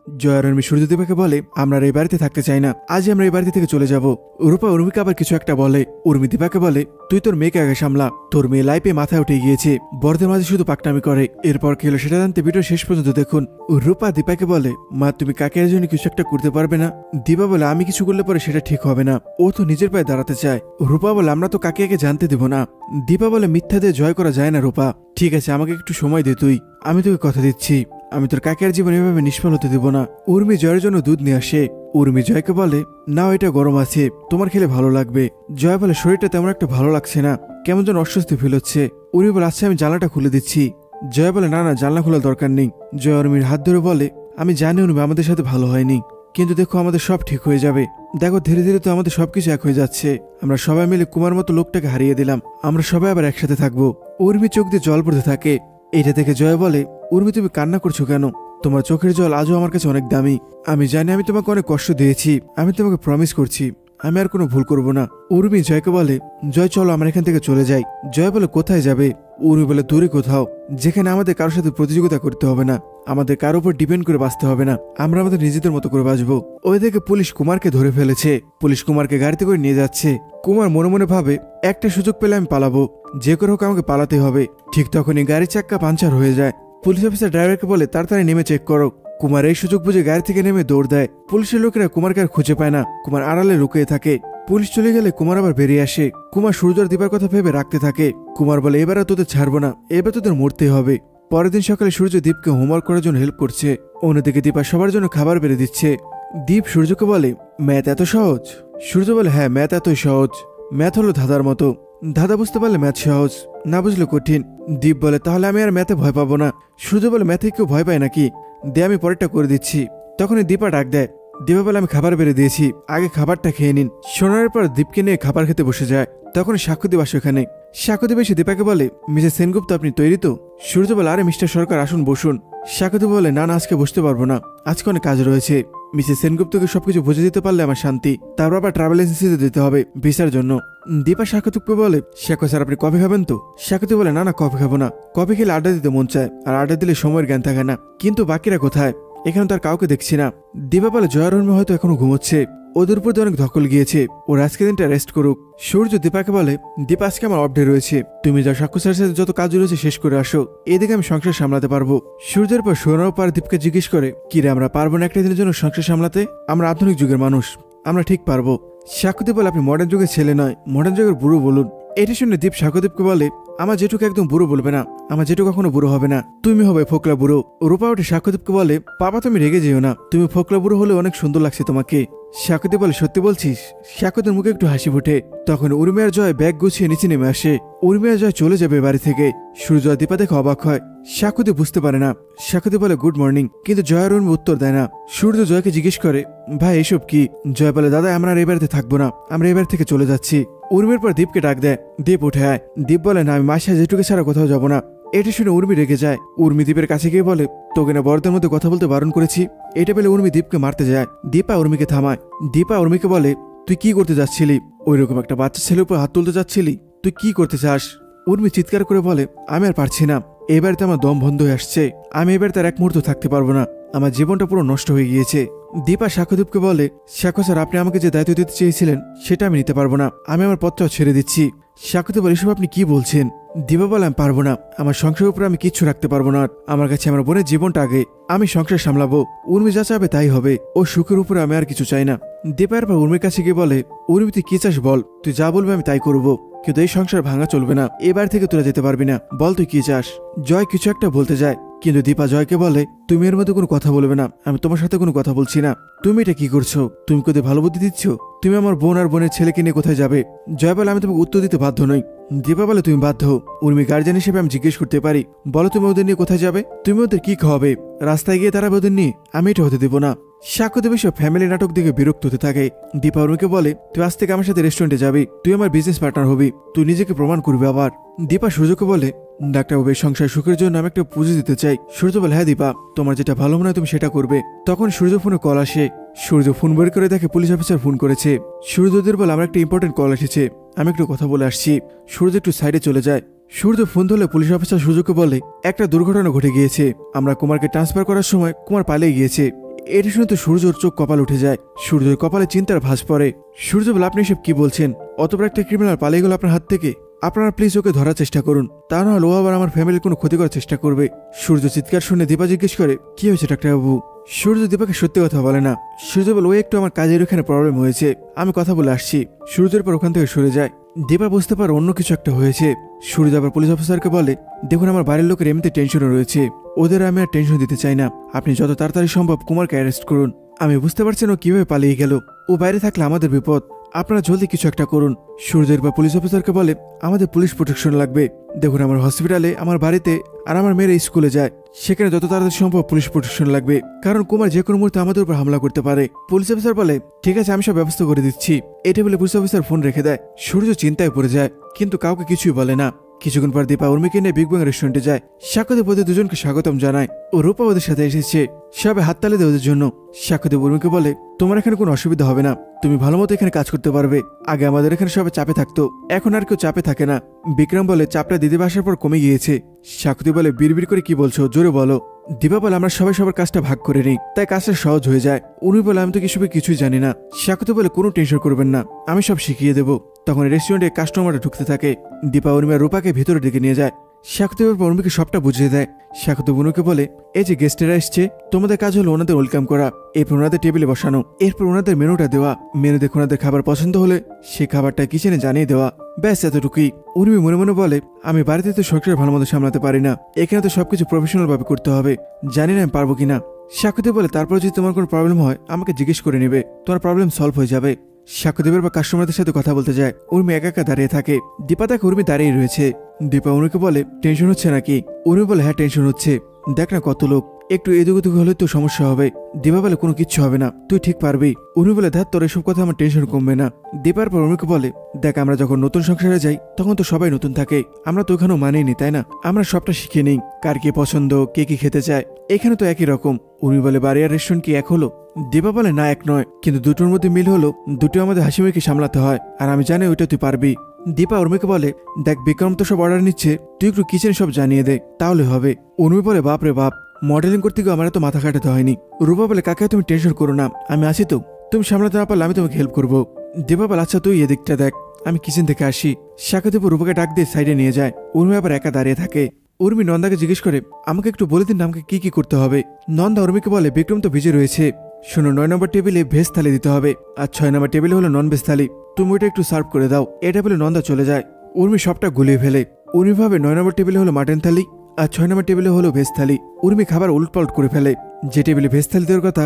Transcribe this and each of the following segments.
জয় আর উর্মি সূর্যদীপাকে বলে আমরা এই বাড়িতে থাকতে চাই না, আজই আমরা এই বাড়িতে থেকে চলে যাব। রূপা উর্মিকে আবার কিছু একটা বলে। উর্মি দীপাকে বলে তুই তোর মেয়েকে আগে সামলা, তোর মেয়ে লাইফে মাথায় উঠে গিয়েছে, বড়দের মাঝে শুধু পাকনামি করে। এরপর কি হলো সেটা জানতে ভিডিও শেষ পর্যন্ত দেখুন। রূপা দীপাকে বলে মা তুমি কাকের জন্য কিছু একটা করতে পারবে না? দীপা বলে আমি কিছু করলে পরে সেটা ঠিক হবে না, ও তো নিজের পায়ে দাঁড়াতে চায়। রূপা বলে আমরা তো কাকিয়াকে জানতে দেব না। দীপা বলে মিথ্যা দিয়ে জয় করা যায় না রূপা, ঠিক আছে আমাকে একটু সময় দে তুই, আমি তোকে কথা দিচ্ছি আমি তোর কাকিয়ার জীবন এভাবে নিষ্ফল হতে দেব না। উর্মি জয়ের জন্য দুধ নিয়ে আসে। উর্মি জয়কে বলে নাও এটা গরম আছে, তোমার খেলে ভালো লাগবে। জয় বলে শরীরটা তেমন একটা ভালো লাগছে না, কেমন যেন অস্বস্তি ফিল হচ্ছে। উর্মি বলে আচ্ছা আমি জানলাটা খুলে দিচ্ছি। জয় বলে না না জানলা খোলার দরকার নেই। জয় উর্মির হাত ধরে বলে আমি জানি উর্মি আমাদের সাথে ভালো হয়নি, কিন্তু দেখো আমাদের সব ঠিক হয়ে যাবে। দেখো ধীরে ধীরে তো আমাদের সবকিছু এক হয়ে যাচ্ছে, আমরা সবাই মিলে কুমার মতো লোকটাকে হারিয়ে দিলাম, আমরা সবাই আবার একসাথে থাকবো। উর্মি চোখ দিয়ে জল পড়তে থাকে। এটা দেখে জয় বলে উর্মি তুমি কান্না করছো কেন? তোমার চোখের জল আজও আমার কাছে অনেক দামি। আমি জানি আমি তোমাকে অনেক কষ্ট দিয়েছি, আমি তোমাকে প্রমিস করছি আমি আর কোনো ভুল করব না। উর্মি জয়কে বলে জয় চলো আমরা এখান থেকে চলে যাই। জয় বলে কোথায় যাবে? উর্মি বলে দূরে কোথাও, যেখানে আমাদের কারোর সাথে প্রতিযোগিতা করতে হবে না, আমাদের কারোর উপর ডিপেন্ড করে বাঁচতে হবে না, আমরা আমাদের নিজেদের মতো করে বাঁচবো। ওইদিকে পুলিশ কুমারকে ধরে ফেলেছে। পুলিশ কুমারকে গাড়িতে করে নিয়ে যাচ্ছে। কুমার মনে মনে ভাবে একটা সুযোগ পেলে আমি পালাবো, যে করে হোক আমাকে পালাতে হবে। ঠিক তখনই গাড়ির চাক্কা পাঞ্চার হয়ে যায়। পুলিশ অফিসার ড্রাইভারকে বলে তাড়াতাড়ি নেমে চেক করো। কুমার এই সুযোগ বুঝে গাড়ি থেকে নেমে দৌড় দেয়। পুলিশের লোকেরা কুমারকে আর খুঁজে পায় না, কুমার আড়ালে লুকিয়ে থাকে। পুলিশ চলে গেলে কুমার আবার বেরিয়ে আসে। কুমার সূর্য আর দীপার কথা ভেবে রাখতে থাকে। কুমার বলে এবার আর তোদের ছাড়বো না, এবার তোদের মরতেই হবে। পরের দিন সকালে সূর্য দীপকে হোমওয়ার্ক করার জন্য হেল্প করছে। অন্যদিকে দীপা সবার জন্য খাবার বেড়ে দিচ্ছে। দীপ সূর্যকে বলে ম্যাথ এত সহজ? সূর্য বলে হ্যাঁ ম্যাথ এতই সহজ, ম্যাথ হলো ধাঁধার মতো, ধাঁধা বুঝতে পারলে ম্যাথ সহজ, না বুঝলে কঠিন। দীপ বলে তাহলে আমি আর ম্যাথে ভয় পাবো না। সূর্য বলে ম্যাথে কেউ ভয় পায় নাকি, দে আমি পরেরটা করে দিচ্ছি। তখনই দীপা ডাক দেয়। দীপা বলে আমি খাবার বেড়ে দিয়েছি, আগে খাবারটা খেয়ে নিন। শোনার পর দীপকে নিয়ে খাবার খেতে বসে যায়। তখন সাক্ষ্যদীপ আসে ওখানে। সাক্ষ্যদীপ এসে দীপাকে বলে মিসেস সেনগুপ্ত আপনি তৈরি তো? সূর্য বলে আরে মিস্টার সরকার আসুন বসুন। সাক্ষ্যদীপ বলে না না আজকে বসতে পারবো না, আজকে অনেক কাজ রয়েছে। মিসেস সেনগুপ্তকে সবকিছু বুঝে দিতে পারলে আমার শান্তি, তারপর আবার ট্রাভেল এজেন্সিতে দিতে হবে ভিসার জন্য। দীপা সাক্ষ্যদীপকে বলে সাক্ষ্য স্যার আপনি কফি খাবেন তো? সাক্ষ্যদীপ বলে না না কফি খাবো না, কফি খেলে আড্ডা দিতে মন চায়, আর আড্ডা দিলে সময়ের জ্ঞান থাকে না। কিন্তু বাকিরা কোথায়? এখানে তার কাউকে দেখছি না। দীপা বলে জয়ার উর্মি হয়তো এখনো ঘুমোচ্ছে, ওদের উপর অনেক ধকল গিয়েছে, ওর আজকে দিনটা রেস্ট করুক। সূর্য দীপাকে বলে দীপা আজকে আমার অফ ডে রয়েছে, তুমি যা সাক্ষ্য স্যারের সাথে যত কাজ রয়েছে শেষ করে আসো, এদিকে আমি সংসার সামলাতে পারবো। সূর্যের পর শোনার পর দীপকে জিজ্ঞেস করে কিরে আমরা পারবো না একটা দিনের জন্য সংসার সামলাতে? আমরা আধুনিক যুগের মানুষ, আমরা ঠিক পারবো। সাক্ষ্যদীপ বলে আপনি মডার্ন যুগের ছেলে নয়, মডার্ন যুগের বুড়ো বলুন। এটা শুনে দীপ সাক্ষ্যদীপকে বলে আমার জেঠুকে একদম বুড়ো বলবে না, আমার জেঠু কখনো বুড়ো হবে না, তুমি হবে ফোকলা বুড়ো। রূপা উঠে সাক্ষ্যদীপকে বলে বাবা তুমি রেগে যেও না, তুমি ফোকলা বুড়ো হলে অনেক সুন্দর লাগছে তোমাকে। সাক্ষ্যদীপ বলে সত্যি বলছিস? সাক্ষ্যদের মুখে একটু হাসি ফুটে। তখন উর্মি আর জয় ব্যাগ গুছিয়ে নিচে নেমে আসে। উর্মি আর জয় চলে যাবে বাড়ি থেকে। সূর্য আর দীপা দেখে অবাক হয়। সাক্ষ্যদীপ বুঝতে পারে না। সাক্ষ্যদীপ বলে গুড মর্নিং, কিন্তু জয় আর উর্মি উত্তর দেয় না। সূর্য জয়কে জিজ্ঞেস করে ভাই এসব কি? জয় বলে দাদা আমরা আর এই বাড়িতে থাকবো না, আমরা এই বাড়ি থেকে চলে যাচ্ছি। উর্মির পর দীপকে ডাক দেয়। দীপ উঠে আয়। দীপ বলে না আমি মাসে জেঠুকে ছাড়া কোথাও যাবো না। এটা শুনে উর্মি রেগে যায়। উর্মি দীপের কাছে গিয়ে বলে তোকে না বড়দের মধ্যে কথা বলতে বারণ করেছি। এটা পেলে উর্মি দীপকে মারতে যায়। দীপা উর্মিকে থামায়। দীপা উর্মিকে বলে তুই কি করতে যাচ্ছিলি? ওইরকম একটা বাচ্চা ছেলের উপর হাত তুলতে যাচ্ছিলি? তুই কি করতে চাস? উর্মি চিৎকার করে বলে আমি আর পারছি না, এই বাড়িতে আমার দম বন্ধ হয়ে আসছে, আমি এবার তার এক মুহূর্ত থাকতে পারবো না, আমার জীবনটা পুরো নষ্ট হয়ে গিয়েছে। দীপা সাক্ষ্যদীপকে বলে সাক্ষ্য স্যার আপনি আমাকে যে দায়িত্ব দিতে চেয়েছিলেন সেটা আমি নিতে পারবো না, আমি আমার পথটাও ছেড়ে দিচ্ছি। সাক্ষ্যদীপ বলে এসব আপনি কি বলছেন? দীপা বলে আমি পারবো না, আমার সংসারের উপরে আমি কিচ্ছু রাখতে পারবো না, আমার কাছে আমার বোনের জীবনটা আগে, আমি সংসার সামলাবো, উর্মি যা চাবে তাই হবে, ও সুখের উপরে আমি আর কিছু চাই না। দীপার পর উর্মির কাছে গিয়ে বলে উর্মি তুই কি চাস বল, তুই যা বলবে আমি তাই করবো, কিন্তু এই সংসার ভাঙা চলবে না, এবার থেকে তোরা যেতে পারবি না, বল তুই কি চাস। জয় কিছু একটা বলতে যায়, কিন্তু দীপা জয়কে বলে তুমি এর মধ্যে কোনো কথা বলবে না, আমি তোমার সাথে কোনো কথা বলছি না, তুমি এটা কি করছো? তুমি কোথায় ভালো বুদ্ধি দিচ্ছ? তুমি আমার বোন আর বোনের ছেলেকে নিয়ে কোথায় যাবে? জয় বলে আমি তোমাকে উত্তর দিতে বাধ্য নই। দীপা বলে তুমি বাধ্য। উর্মি গার্জিয়ান হিসেবে আমি জিজ্ঞেস করতে পারি, বলো তুমি ওদের নিয়ে কোথায় যাবে? তুমি ওদের কি খাওয়াবে? রাস্তায় গিয়ে তারা ওদের নিয়ে? আমি এটা হতে দেবো না। সাক্ষ্যদেব এসব ফ্যামিলি নাটক দিকে বিরক্ত হতে থাকে। দীপা উর্মিকে বলে তুই আজ থেকে আমার সাথে রেস্টুরেন্টে যাবি, তুই আমার বিজনেস পার্টনার হবি, তুই নিজেকে প্রমাণ করবি আবার। দীপা সূর্যকে বলে ডাক্তারবাবুর সংসার সুখের জন্য আমি একটা পুঁজি দিতে চাই। সূর্য বলে হ্যাঁ দীপা, তোমার যেটা ভালো মনে হয় তুমি সেটা করবে। তখন সূর্য ফোনে কল আসে। সূর্য ফোন বের করে দেখে পুলিশ অফিসার ফোন করেছে। সূর্যদের বলে আমার একটা ইম্পর্টেন্ট কল এসেছে, আমি একটু কথা বলে আসছি। সূর্য একটু সাইডে চলে যায়। সূর্য ফোন ধরলে পুলিশ অফিসার সূর্যকে বলে একটা দুর্ঘটনা ঘটে গিয়েছে, আমরা কুমারকে ট্রান্সফার করার সময় কুমার পালিয়ে গিয়েছে, এটা শুনে তো সূর্যর চোখ কপাল উঠে যায়। সূর্যের কপালে চিন্তার ভাঁজ পড়ে। সূর্য বলে, আপনি এসব কি বলছেন? অতবড় একটা ক্রিমিনাল পালিয়ে গেল আপনার হাত থেকে। আপনারা প্লিজ ওকে ধরার চেষ্টা করুন, তা না হলে ও আবার আমার ফ্যামিলির কোনো ক্ষতি করার চেষ্টা করবে। সূর্য চিৎকার শুনে দীপা জিজ্ঞেস করে, কি হয়েছে ডাক্তারবাবু? সূর্য দীপাকে সত্যি কথা বলে না। সূর্য বলে, ওই একটু আমার কাজের ওখানে প্রবলেম হয়েছে, আমি কথা বলে আসছি। সূর্যের পর ওখান থেকে সরে যায়। দীপা বুঝতে পারে অন্য কিছু একটা হয়েছে। সূর্য আবার পুলিশ অফিসারকে বলে, দেখুন আমার বাড়ির লোকের এমনিতে টেনশনে রয়েছে, ওদের আমি আর টেনশন দিতে চাই না। আপনি যত তাড়াতাড়ি সম্ভব কুমারকে অ্যারেস্ট করুন। আমি বুঝতে পারছেন ও কিভাবে পালিয়ে গেল, ও বাইরে থাকলে আমাদের বিপদ। আপনারা জলদি কিছু একটা করুন। সূর্যের বা পুলিশ অফিসারকে বলে, আমাদের পুলিশ প্রোটেকশন লাগবে। দেখুন আমার হসপিটালে, আমার বাড়িতে আর আমার মেয়েরা স্কুলে যায়, সেখানে যত তাড়াতাড়ি সম্ভব পুলিশ প্রোটেকশন লাগবে, কারণ কুমার যে কোনো মুহূর্তে আমাদের উপর হামলা করতে পারে। পুলিশ অফিসার বলে, ঠিক আছে, আমি সব ব্যবস্থা করে দিচ্ছি। এটা বলে পুলিশ অফিসার ফোন রেখে দেয়। সূর্য চিন্তায় পড়ে যায়, কিন্তু কাউকে কিছুই বলে না। কিছুক্ষণ পর দীপা উর্মিকে নিয়ে বিগ ব্যাং রেস্টুরেন্টে যায়। সাক্ষ্যদেব ওদের দুজনকে স্বাগতম জানায় ও রূপা ওদের সাথে এসেছে। সবে হাততালি দেয় ওদের জন্য। সাক্ষ্যদেব উর্মিকে বলে, তোমার এখানে কোনো অসুবিধা হবে না, তুমি ভালো মতো এখানে কাজ করতে পারবে। আগে আমাদের এখানে সবাই চাপে থাকতো, এখন আর কেউ চাপে থাকে না। বিক্রম বলে, চাপটা দিদি আসার পর কমে গিয়েছে। সাক্ষ্যদেব বলে, বিড়বিড় করে কি বলছো, জোরে বলো। দীপা বলে, আমরা সবাই সবার কাজটা ভাগ করে নিই, তাই কাজটা সহজ হয়ে যায়। উনি বলে, আমি তো কিছুই জানি না। সাক্ষ্যদেব বলে, কোনো টেনশন করবেন না, আমি সব শিখিয়ে দেবো। তখন রেস্টুরেন্টে কাস্টমাররা ঢুকতে থাকে। দীপা উর্মি আর রূপাকে ভিতরে ডেকে নিয়ে যায়। সাক্ষ্যদেবের পর উর্মিকে সবটা বুঝিয়ে দেয়। সাক্ষ্যদেব উর্মিকে বলে, এই যে গেস্টেরা এসছে, তোমাদের কাজ হলো ওনাদের ওয়েলকাম করা, এরপর ওনাদের টেবিলে বসানো, এরপর ওনাদের মেনুটা দেওয়া। মেনু দেখে ওনাদের খাবার পছন্দ হলে সে খাবারটা কিচেনে জানিয়ে দেওয়া। ব্যাস এতটুকুই। উর্মি মনে মনে বলে, আমি বাড়িতে তো সংসার ভালো মতো সামলাতে পারি না, এখানে তো সবকিছু প্রফেশনাল ভাবে করতে হবে, জানি না আমি পারবো কিনা। সাক্ষ্যদেব বলে, তারপর যদি তোমার কোনো প্রবলেম হয় আমাকে জিজ্ঞেস করে নেবে, তোমার প্রবলেম সলভ হয়ে যাবে। সাক্ষ্যদেবের বা কাস্টমারদের সাথে কথা বলতে যায়। উর্মি একা একা দাঁড়িয়ে থাকে। দীপা তাকে উর্মি দাঁড়িয়ে রয়েছে। দীপা উর্মিকে বলে, টেনশন হচ্ছে নাকি? উর্মি বলে, হ্যাঁ টেনশন হচ্ছে, দেখ না কত লোক, একটু এদিক ওদিক হলে তো সমস্যা হবে। দীপা বলে, কোনো কিচ্ছু হবে না, তুই ঠিক পারবি। উর্মি বলে, ধ্যাত তোর এসব কথা আমার টেনশন কমবে না। দীপার পর উর্মিকে বলে, দেখ আমরা যখন নতুন সংসারে যাই তখন তো সবাই নতুন থাকে, আমরা তো ওখানেও মানিয়ে নি, তাই না? আমরা সবটা শিখে নিই, কার কি পছন্দ, কে কি খেতে চায়, এখানে তো একই রকম। উর্মি বলে, বাড়ি আর রেস্টুরেন্ট কি এক হলো? দীপা বলে, না এক নয়, কিন্তু দুটোর মধ্যে মিল হলো, দুটো আমাদের হাসিমুখে সামলাতে হয়, আর আমি জানি ওইটা তুই পারবি। দীপা উর্মিকে বলে, দেখ বিক্রম তো সব অর্ডার নিচ্ছে, তুই একটু কিচেনে সব জানিয়ে দে, তাহলে হবে। উর্মি বলে, বাপ রে বাপ, মডেলিং করতে গিয়ে আমার তো মাথা কাটাতে হয়নি। রূপা বলে, কাকা তুমি টেনশন করো না, আমি আছি তো, তুমি সামলাতে না পারলে আমি তোমাকে হেল্প করবো। দীপা বলে, আচ্ছা তুই এদিকটা দেখ, আমি কিচেন থেকে আসি। সাক্ষ্যদেব রূপাকে ডাক দিয়ে সাইডে নিয়ে যায়। উর্মি আবার একা দাঁড়িয়ে থাকে। উর্মি নন্দাকে জিজ্ঞেস করে, আমাকে একটু বলে দিন আমাকে কি কি করতে হবে। নন্দা উর্মিকে বলে, বিক্রম তো ভিজে রয়েছে, শোনো 9 নম্বর টেবিলে ভেজ থালি দিতে হবে, আর 6 নম্বর টেবিলে হলো নন ভেজ থালি, তুমি ওইটা একটু সার্ভ করে দাও। এটা বলে নন্দা চলে যায়। উর্মি সবটা গুলিয়ে ফেলে। উর্মি ভাবে 9 নম্বর টেবিলে হলো মাটন থালি, আর 6 নম্বর টেবিলে হলো ভেজ থালি। উর্মি খাবার উলটপালট করে ফেলে। যে টেবিলে ভেজ থালি দেওয়ার কথা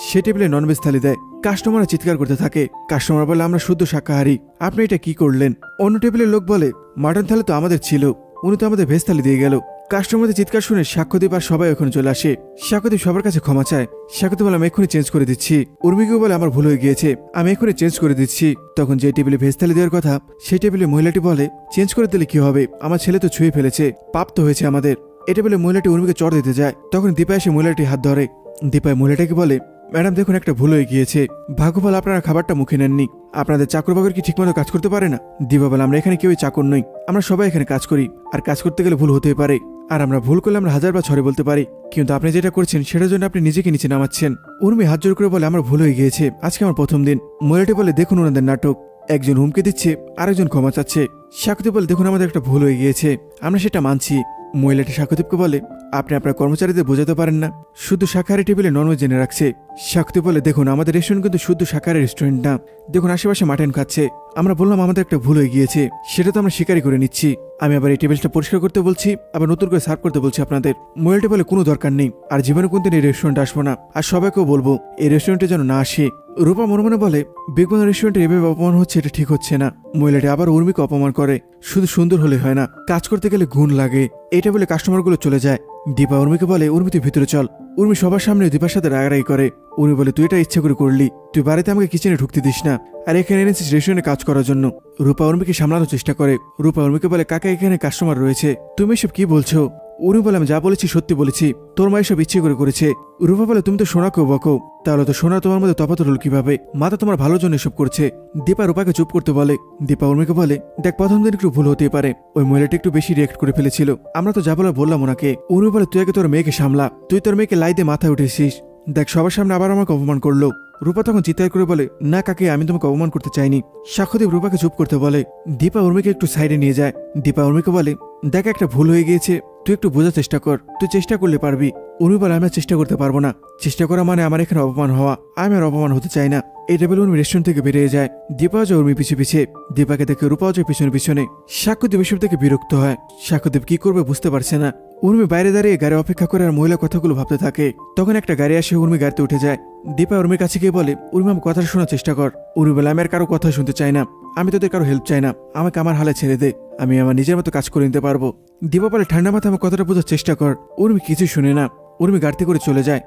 সে টেবিলে নন ভেজ থালি দেয়। কাস্টমাররা চিৎকার করতে থাকে। কাস্টমার বলে, আমরা শুদ্ধ শাকাহারী, আপনি এটা কি করলেন? অন্য টেবিলের লোক বলে, মাটন থালি তো আমাদের ছিল, উনি তো আমাদের ভেজ থালি দিয়ে গেল। কাস্টমারদের চিৎকার শুনে সাক্ষ্যদেব আর সবাই ওখানে চলে আসে। সাক্ষ্যদেব সবার কাছে ক্ষমা চায়। সাক্ষ্যদেব বলে, আমি এক্ষুনি চেঞ্জ করে দিচ্ছি। উর্মিকেও বলে, আমার ভুল হয়ে গিয়েছে, আমি এক্ষুনি চেঞ্জ করে দিচ্ছি। তখন যে টেবিলে ভেজ থালি দেওয়ার কথা সেই টেবিলে মহিলাটি বলে, চেঞ্জ করে দিলে কি হবে, আমার ছেলে তো ছুঁয়ে ফেলেছে, পাপ তো হয়েছে আমাদের। এটা বলে মহিলাটি উর্মিকে চড় দিতে যায়। তখন দীপা এসে মহিলাটি হাত ধরে। দীপা মহিলাটাকে বলে, ম্যাডাম দেখুন একটা ভুল হয়ে গিয়েছে, ভাগ্যফল আপনারা খাবারটা মুখে নেননি, আপনাদের চাকর বাকর কি ঠিকমতো কাজ করতে পারে না? দীপা বলে, আমরা এখানে কেউই চাকর নই, আমরা সবাই এখানে কাজ করি, আর কাজ করতে গেলে ভুল হতেই পারে, আর আমরা ভুল করলে আমরা 1000 বার সরি বলতে পারি, কিন্তু আপনি যেটা করছেন সেটার জন্য আপনি নিজেকে নিচে নামাচ্ছেন। উর্মি হাত জোর করে বলে, আমার ভুল হয়ে গিয়েছে, আজকে আমার প্রথম দিন। মহিলাটি বলে, দেখুন ওনাদের নাটক, একজন হুমকি দিচ্ছে আরেকজন ক্ষমা চাচ্ছে। সাক্ষ্যদেব বলে, দেখুন আমাদের একটা ভুল হয়ে গিয়েছে, আমরা সেটা মানছি। মহিলাটি সাক্ষ্যদেবকে বলে, আপনি আপনার কর্মচারীদের বোঝাতে পারেন না, শুধু শাকাহারি টেবিলে ননভেজ জেনে রাখছে। সাক্ষ্যদেব বলে, দেখুন আমাদের রেস্টুরেন্ট কিন্তু শুধু শাকাহারি রেস্টুরেন্ট না, দেখুন আশেপাশে মাটন খাচ্ছে, আমরা বললাম আমাদের একটা ভুল হয়ে গিয়েছে, সেটা তো আমরা স্বীকারই করে নিচ্ছি। আমি আবার এই টেবিলটা পরিষ্কার করতে বলছি, আবার নতুন করে সার্ভ করতে বলছি আপনাদের। মহিলাটি বলে, কোনো দরকার নেই, আর জীবনে কোনদিন এই রেস্টুরেন্টে আসবো না, আর সবাইকেও বলবো এই রেস্টুরেন্টে যেন না আসে। রূপা মনে মনে বলে, বিগবান রেস্টুরেন্টে এভাবে অপমান হচ্ছে, এটা ঠিক হচ্ছে না। মহিলাটি আবার উর্মিকে অপমান করে, শুধু সুন্দর হলে হয় না, কাজ করতে গেলে গুণ লাগে। এটা বলে কাস্টমারগুলো চলে যায়। দীপা উর্মিকে বলে, উর্মি তুই ভিতরে চল। উর্মি সবার সামনে দীপার সাথে রাগারাগি করে। উর্মি বলে, তুই এটা ইচ্ছা করে করলি, তুই বাড়িতে আমাকে কিচেনে ঢুকতে দিস না, আর এখানে এনেছিস রেস্টুরেন্টে কাজ করার জন্য। রূপা উর্মিকে সামলানোর চেষ্টা করে। রূপা উর্মিকে বলে, কাকা এখানে কাস্টমার রয়েছে, তুমি এসব কি বলছো? উর্মি বলে, আমি যা বলেছি সত্যি বলেছি, তোর মা এসব ইচ্ছে করে করেছে। রূপা বলে, তুমি তো সোনাকেও বকো, তাহলে তো সোনা তোমার মধ্যে তফাৎ হল কিভাবে? মাতা তোমার ভালোর জন্য এসব করছে। দীপা রূপাকে চুপ করতে বলে। দীপা উর্মিকে বলে, দেখ প্রথম দিন একটু ভুল হতে পারে, ওই মহিলাটি একটু বেশি রিয়েক্ট করে ফেলেছিল, আমরা তো যা বলার বললাম ওনাকে। উর্মি বলে, তুই আগে তোর মেয়েকে সামলা, তুই তোর মেয়েকে লাই দিয়ে মাথায় উঠেছিস, দেখ সবার সামনে আবার আমাকে অপমান করলো। রূপা তখন চিৎকার করে বলে, না কাকি, আমি তোমাকে অপমান করতে চাইনি। সাক্ষ্যদেব রূপাকে চুপ করতে বলে। দীপা উর্মিকে একটু সাইডে নিয়ে যায়। দীপা উর্মিকে বলে, দেখ একটা ভুল হয়ে গিয়েছে, তুই একটু বোঝার চেষ্টা কর, তুই চেষ্টা করলে পারবি। উর্মি বলে, আমি আর চেষ্টা করতে পারবো না। চেষ্টা করা মানে আমার এখানে অপমান হওয়া, আমি আর অপমান হতে চাই না। এই টেবিল উর্মি রেস্টুরেন্ট থেকে বেরিয়ে যায়। দীপাও যায় উর্মি পিছু পিছে। দীপাকে দেখে রূপাও যায় পিছনে পিছনে। সাক্ষ্যদেব এসব থেকে বিরক্ত হয়। সাক্ষ্যদেব কি করবে বুঝতে পারছে না। উর্মি বাইরে দাঁড়িয়ে গাড়ি অপেক্ষা করে আর মহিলা কথাগুলো ভাবতে থাকে। তখন একটা গাড়ি আসে, উর্মি গাড়িতে উঠে যায়। দীপা উর্মির কাছে গিয়ে বলে, উর্মি আমার কথাটা শোনার চেষ্টা কর। উর্মি বলে, আমি আর কারো কথা শুনতে চাই না, আমি তোদের কারো হেল্প চাই না, আমাকে আমার হালে ছেড়ে দে, আমি আমার নিজের মতো কাজ করে নিতে পারবো। দীপা বলে, ঠান্ডা মাথায় আমার কথাটা বোঝার চেষ্টা কর। উর্মি কিছু শুনে না। উর্মি গাড়িতে করে চলে যায়।